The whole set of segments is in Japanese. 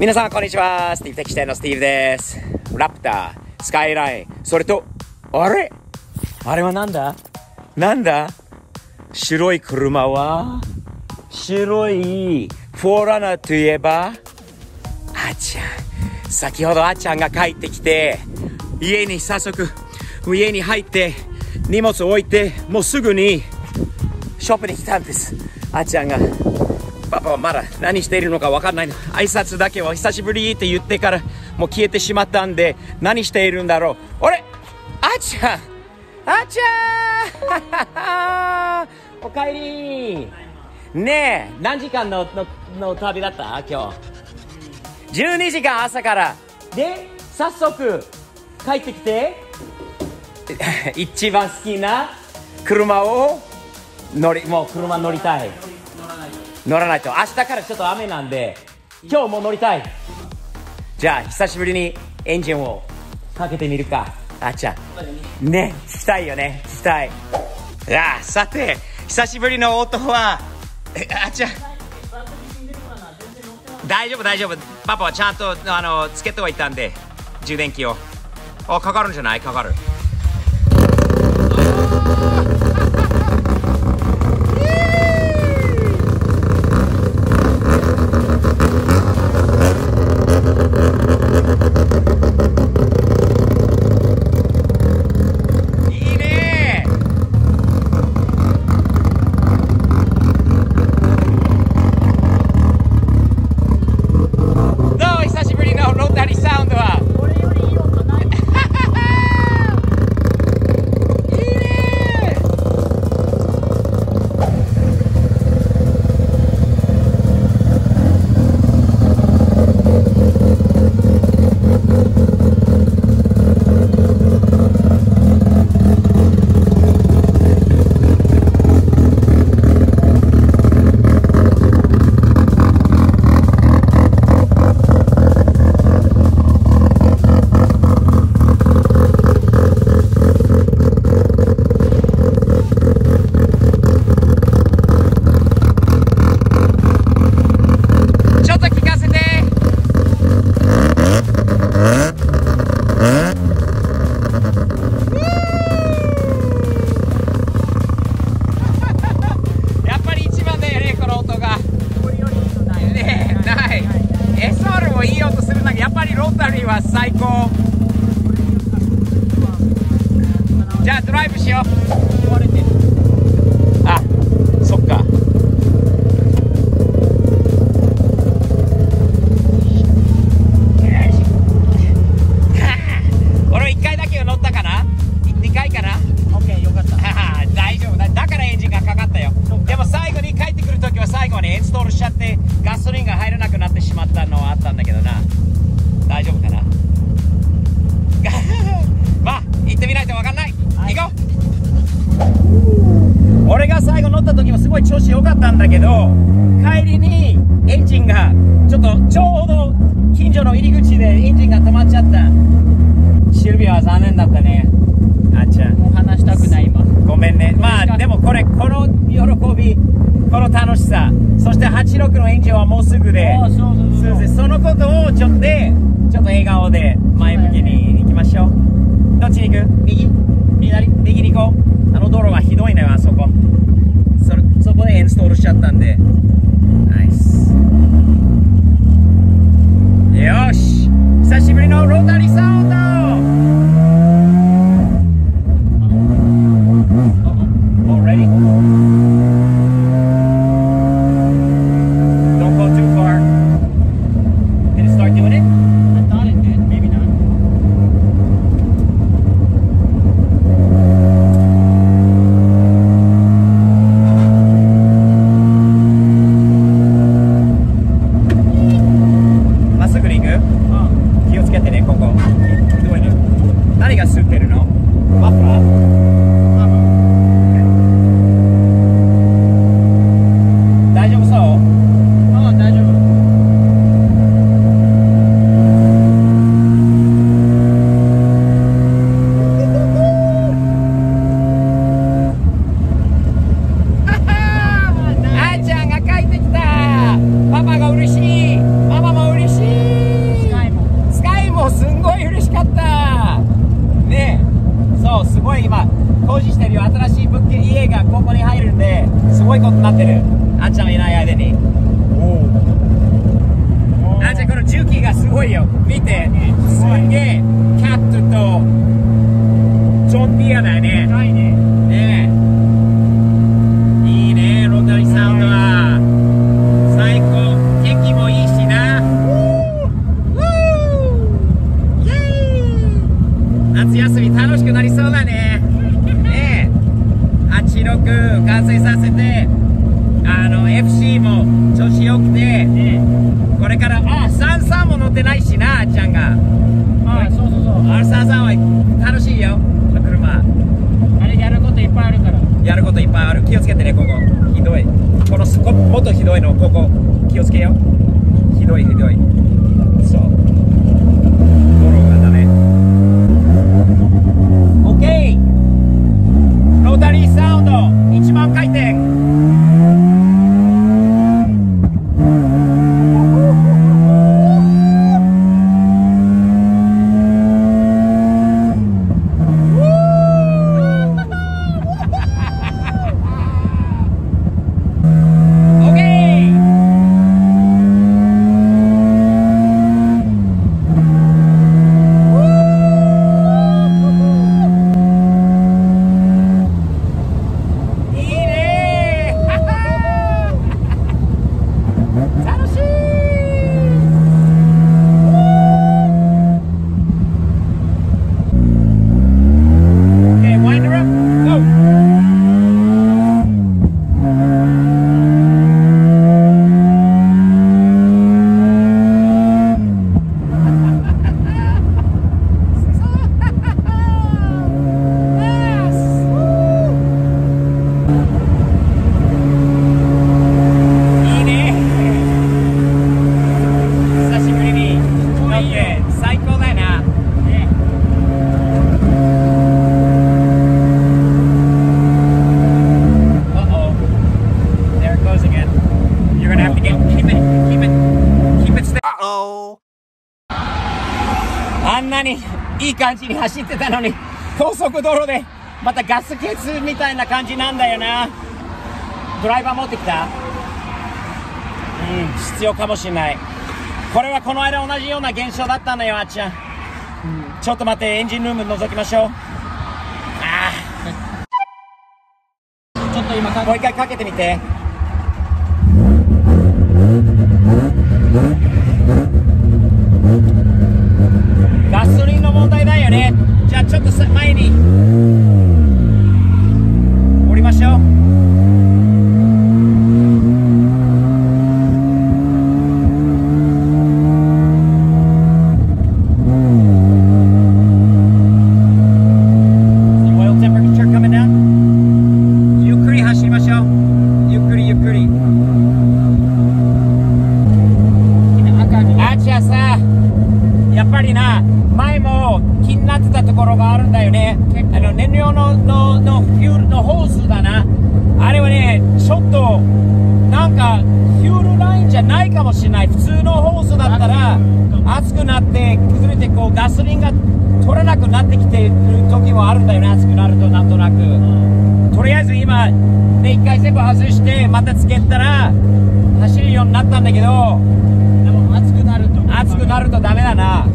皆さんこんにちは。スティーブテキシテのスティーブです。ラプター、スカイライン、それとあれはなんだ白い車は白いフォーラナーといえばあちゃん。先ほどあちゃんが帰ってきて早速家に入って荷物を置いてもうすぐにショップに来たんです。あちゃんがパパはまだ何しているのか分かんないの。挨拶だけは久しぶりって言ってからもう消えてしまったんで何しているんだろう。あれあちゃんおかえりねえ、何時間の旅だった今日。12時間朝からで早速帰ってきて一番好きな車をもう車乗りたい。乗らないと明日からちょっと雨なんで今日も乗りたい。じゃあ久しぶりにエンジンをかけてみるか。あっちゃんね、聞きたいよね。聞きたい。さて久しぶりの音はあっちゃん大丈夫。パパはちゃんとつけておいたんで充電器をかかるんじゃない？かかる。最高。じゃあドライブしよう。あ、そっか。俺1回だけ乗ったかな。2回かな。オッケー、よかった。大丈夫だ。だからエンジンがかかったよ。でも最後に帰ってくるときは最後にインストールしちゃってガソリンが入らなくなってしまったのはあったんだけどな。大丈夫かな。まあ行ってみないと分かんない、はい、行こう。俺が最後乗った時もすごい調子良かったんだけど帰りにエンジンがちょうど近所の入り口でエンジンが止まっちゃった。シルビアは残念だったね。あっちゃんもう話したくない今。ごめんね。まあでもこの喜び、この楽しさ、そして86のエンジンはもうすぐで、そのことをちょっと笑顔で前向きに行きましょう。どっちに行く？右に行こう。道路はひどいね。あそこそこでインストールしちゃったんでナイス。よし、久しぶりのロータリーサウンド。Ready? Don't go too far. Can you start doing it? I thought it did, maybe not. まっすぐに行く？気をつけてね、ここ。物件、家がここに入るんで、すごいことになってる。あっちゃんいない間に。あっちゃん、この重機がすごいよ。見て、すんげえ、キャットと、ジョンディアだよね。ねえ。いいね、ロータリーサウンドは。最高。天気もいいしな。夏休み楽しくなりそうだね。ねえ。86完成させて、FC も調子よくて、これから、33も乗ってないしな、あっちゃんが。そうそうそう。R33 は楽しいよ、この車。あれやることいっぱいあるから。やることいっぱいある。気をつけてね、ここ。ひどい。このもっとひどいの、ここ。気をつけよ。ひどい、ひどい。そう。道路がダメ。OK! ロータリーサウンド、1万回転。あんなにいい感じに走ってたのに、高速道路でまたガス欠みたいな感じなんだよな。ドライバー持ってきた？必要かもしれない。これはこの間同じような現象だったのよ、あっちゃん。ちょっと待って、エンジンルーム覗きましょう。ちょっと今もう一回かけてみて。ガソリンの問題だよね。じゃあちょっと前に降りましょう。Oil temperature coming down。ゆっくり走りましょう。ゆっくりゆっくり。あっちゃさ、やっぱりな、前も気になってたところがあるんだよね。燃料のフュールのホースだな。あれはね、ちょっとなんかフュールラインじゃないかもしれない。普通のホースだったら熱くなって崩れてこうガソリンが取れなくなってきてる時もあるんだよね。熱くなるとなんとなく。とりあえず今ね、一回全部外してまたつけたら走るようになったんだけど、でも熱くなるとダメだな。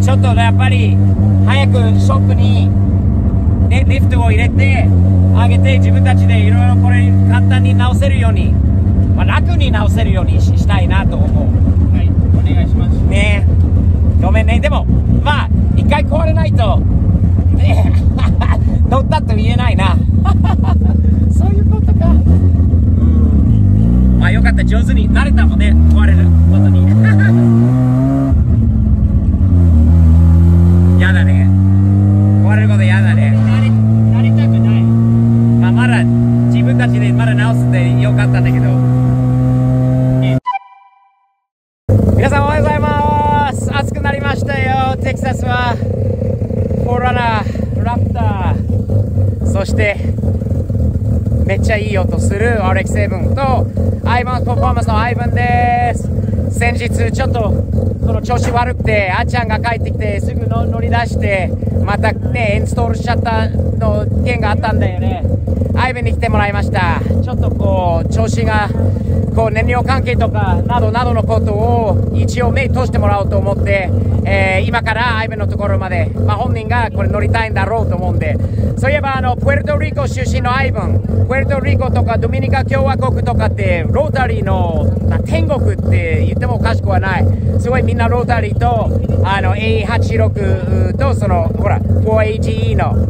ちょっとやっぱり早くショップに、ね、リフトを入れてあげて、自分たちでいろいろこれ簡単に直せるように、楽に直せるようにしたいなと思う。はい、お願いしますね。ごめんね。でもまあ一回壊れないとね乗ったと言えないなそういうことか。まあよかった、上手に慣れたもんね、壊れることにやだね、壊れることやだね。慣れたくない。まあまだ自分たちでまだ直すんでよかったんだけど、皆さんおはようございます。暑くなりましたよ。テキサスはフォーラナー、ラプター、そしてめっちゃいい音する RX7 とアイバンパフォーマンスのアイバンです。先日ちょっとこの調子悪くて、あっちゃんが帰ってきてすぐ乗り出して、またね、インストールしちゃったの件があったんだよね。アイベンに来てもらいました。ちょっとこう、調子が、こう、燃料関係とか、などなどのことを一応目通してもらおうと思って、今からアイベンのところまで、本人がこれ乗りたいんだろうと思うんで、そういえばプエルトリコ出身のアイベン、プエルトリコとかドミニカ共和国とかって、ロータリーの、天国って言ってもおかしくはない。すごいみんなロータリーと、A86 と、ほら、4AGE の、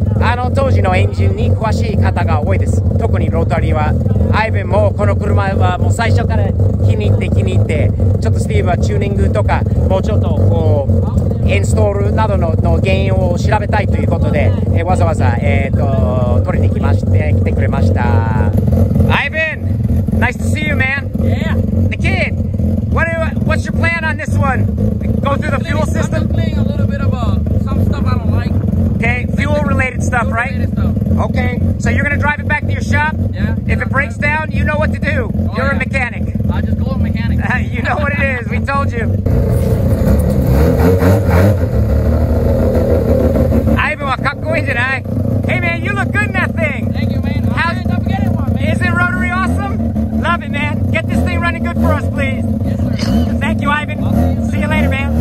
当時のエンジンに詳しい方が多いです。特にロータリーは。アイベンもこの車はもう最初から気に入って、ちょっとスティーブはチューニングとか、もうちょっとこう、インストールなどの原因を調べたいということで、わざわざ、取りに来てくれました。アイベン nice to see you, man. Yeah. The kid, what's your plan on this one? Go through the fuel system? I'm cleaning a little bit of some stuff I don't like. Okay, fuel-related stuff, right? Okay, so you're going to drive it back to your shop? Yeah. If it breaks down, you know what to do. You're a mechanic. I'll just go with mechanic. You know what it is. We told you. Ivan はかっこいいんじゃない? Hey, man, you look good in that thing. Thank you, man. Don't forget it, one, man. Isn't Rotary awesome? Love it, man. Get this thing running good for us, please. Yes, sir. Thank you, Ivan. See you later, man.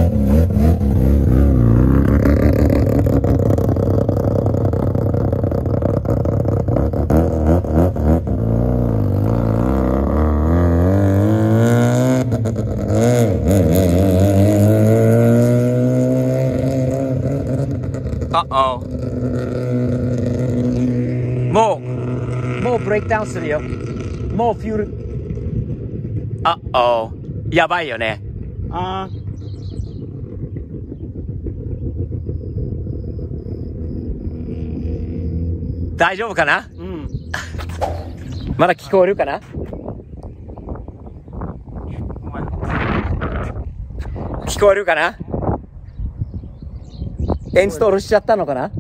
Uh-oh. もうブレイクダウンするよ。もうフュール。Uh-oh. やばいよね。大丈夫かな？うん。まだ聞こえるかな？聞こえるかな？インストールしちゃったのかな？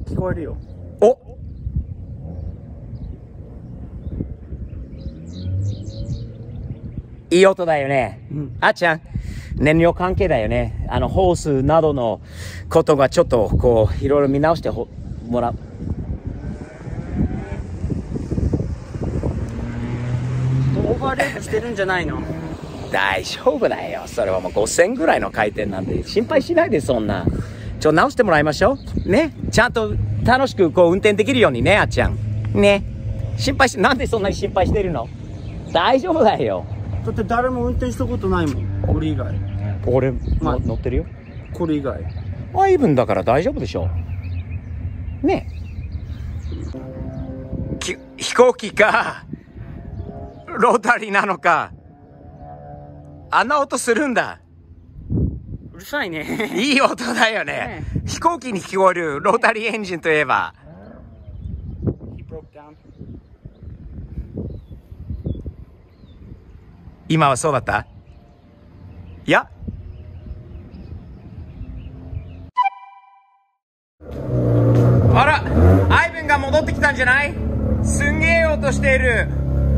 聞こえるよ。お！いい音だよね。あっちゃん、燃料関係だよね。ホースなどのことがちょっとこう、いろいろ見直してもらう。オーバーレートしてるんじゃないの？大丈夫だよ。それはもう5000ぐらいの回転なんで、心配しないで、そんな。直してもらいましょう。ね。ちゃんと楽しくこう運転できるようにね、あっちゃん。ね。なんでそんなに心配してるの？大丈夫だよ。だって誰も運転したことないもん。俺以外。俺、乗ってるよ。これ以外。アイブンだから大丈夫でしょ。ね。飛行機か、ロータリーなのか、あんな音するんだ。うるさいね。いい音だよね。飛行機に聞こえるロータリーエンジンといえば。今はそうだった？いや。あら、アイベンが戻ってきたんじゃない？すんげえ音している。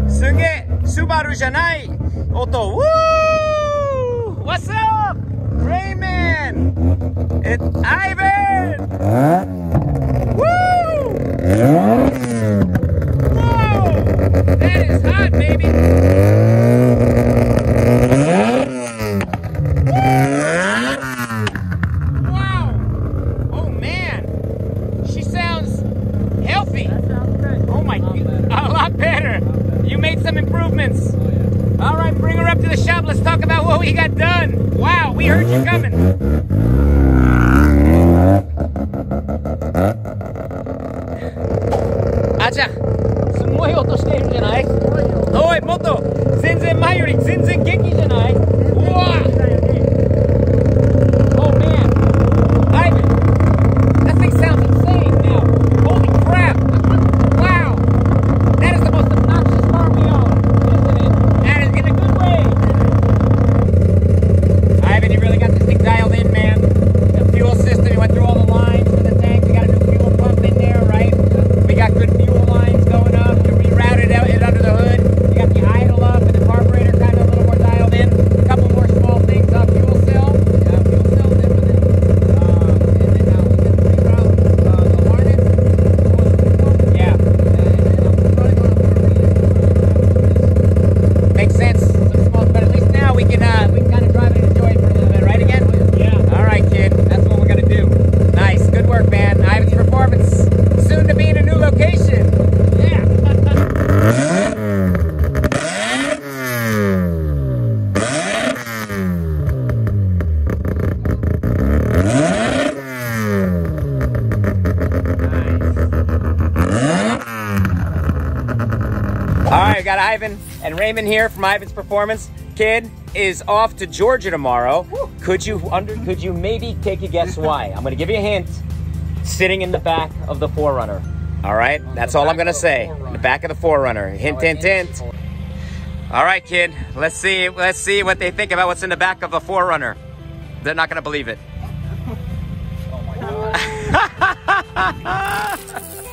すんげえ、スバルじゃない音。ウー！ What's up? Rayman! It's Ivan! Woo! Whoa! That is hot, baby! Wow! Oh man! She sounds healthy! Oh my god, a lot better! You made some improvements! Alright, bring her up to the shop, let's talk about what we got done! Wow, we heard you coming! Acha, すごい音しているんじゃない？おい、もっと全然前より全然元気じゃない？うわ！Oh man! Ivan! That thing sounds insane now! Holy crap! Wow! That is the most obnoxious car we own, isn't it? That is in a good way! Ivan, you really got this thing dialed in? got Ivan and Raymond here from Ivan's Performance. Kid is off to Georgia tomorrow. Could you maybe take a guess why? I'm gonna give you a hint. Sitting in the back of the 4Runner. All right, that's all I'm gonna say. In the back of the 4Runner. Hint, hint, hint. All right, kid. Let's see what they think about what's in the back of a 4Runner. They're not gonna believe it. Oh my God.